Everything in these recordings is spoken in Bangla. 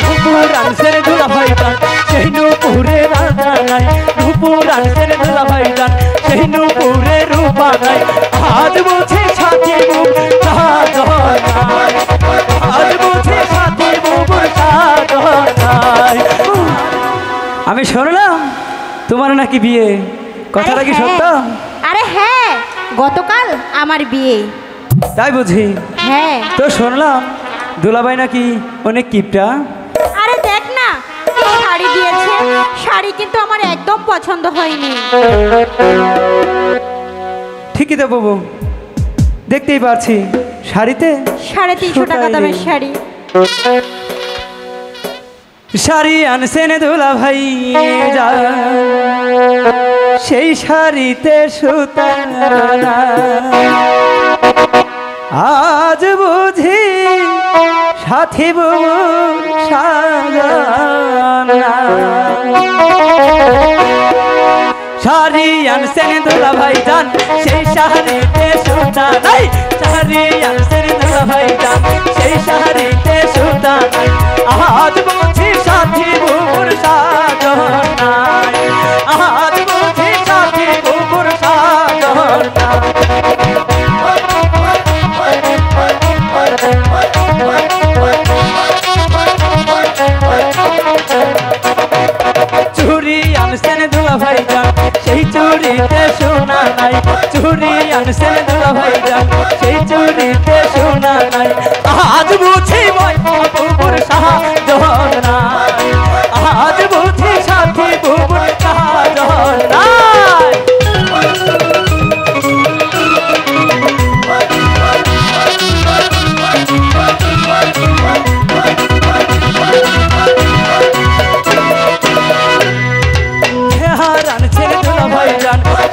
নুপুর আনছেন দুলা ভাইজান সেই নুপুরে রাজা নাই নুপুর আনছেন দুলা ভাইজান সেই নুপুরে রূপা নাই আজ বুঝি সাথী বুক সাধনাই আজ বুঝি সাথী বুক সাধনাই। আমি শুনলাম তোমার নাকি বিয়ে, কথাটা কি সত্য? আরে হ্যাঁ, গতকাল আমার বিয়ে। তাই বুঝি? হ্যাঁ। তো শুনলাম দুলাভাই নাকি অনেক কিপটা। আরে দেখ না কি শাড়ি দিয়েছে, শাড়ি কিন্তু আমার একদম পছন্দ হয়নি। ঠিকই তো বাবু, দেখতেই পাচ্ছি শাড়িতে 350 টাকা দামের শাড়ি। শাড়ি আনছেন দুলা ভাই সেই শাড়িতে সুতা আজ বুঝি সাথী বুবুর সাজানা। শাড়ি আনছেন দুলা ভাই জান সেই শাড়িতে সুতা নাই শাড়ি আনছেন দুলা ভাই জান সেই শাড়িতে সুতা নাই আজ বুঝি সাথী বুবুর সাজনা আজ বুঝি সাথী বুবুর সাজনা। চুরি আনছেন দুলা ভাই জান সেই চুরিতে সোনা নাই চুরি আনছেন দুলা ভাই জান সেই চুরিতে সোনা নাই আজ বুঝি বুবুর সাজনা আজ বুঝি সাথী বুবুর সাজনা।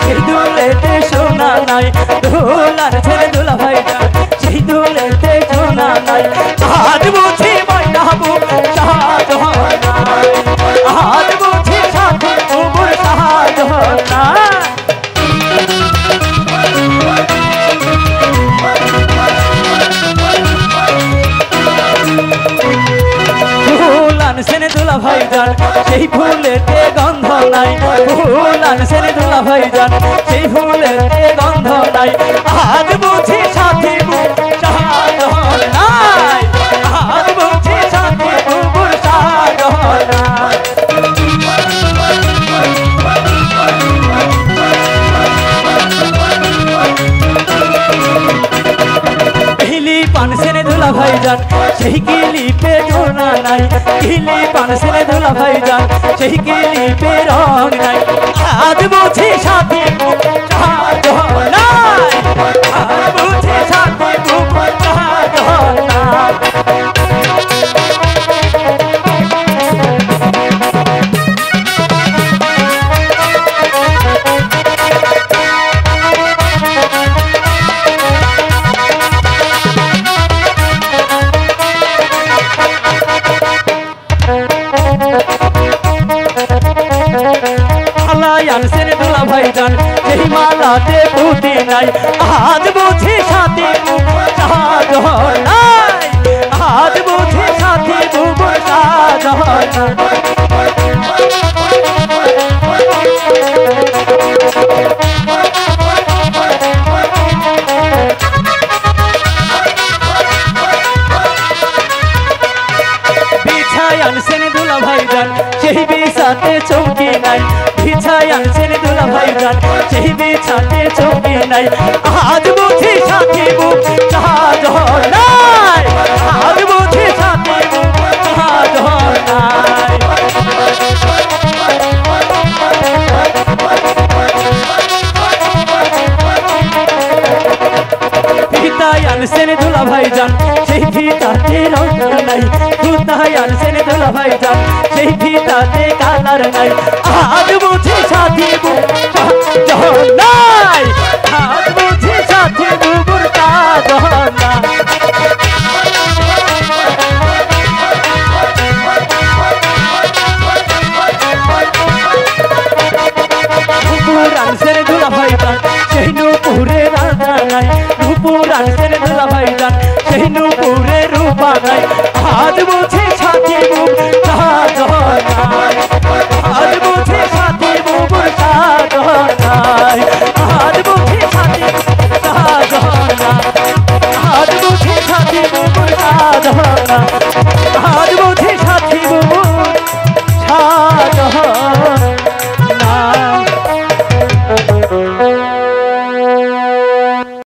সেই দুলেতে সোনা নাই দোলার ছেলে দুলা ভাই জান সেই দুলেতে সোনা নাই আজ বুঝি ময়নাবু সাজনা আজ বুঝি সাথী বুবুর সাজনা। ফুল আনছেন দুলা ভাই জান সেই ফুলেতে গন্ধ নাই ফুল আনছেন দুলা ভাই জান সেই ফুলেতে গন্ধ নাই আজ বুঝি সাথী বুবুর সাজনা আজ বুঝি সাথী বুবুর সাজনা। কিলি পানছেন দুলা ভাই জান সেই কিলিপে জোনা নাই কিলি পানছেন দুলা ভাই জান সেই কিলিপে রং নাই আজ বুঝি সাথী বুবুর সাজনা আজ বুঝি সাথী বুবুর সাজনা। আনছেন দুলা ভাই জান সেই মালাতে পুঁতি নাই আজ বুঝি সাথী বুবুর সাজনা আজ বুঝি সাথী বুবুর সাজনা। বিছাই আনছেন দুলা ভাই জান সেই বিছাতে চৌকি নাই বিছাই আনছেন দুলা ভাই জান সেই বিছাতে চৌকি নাই আজ বুঝি সাথী বুবুর সাজনা আজ বুঝি সাথী বুবুর সাজনা। ফিতাই আনছেন দুলা ভাই জান সেই ফিতাতে রং নাই ফিতাই আনছেন দুলা ভাই জান সেই ফিতাতে কালার নাই আজ বুঝি সাথী বুবুর সাজনা আজ বুঝি সাথী বুবুর সাজনা। নুপুর আনছেন দুলা ভাই জান সেই নুপুরে রাজা নাই নুপুর আনছেন দুলা ভাই জান সেই নুপুরে রূপা নাই আজ বুঝি সাথী হয়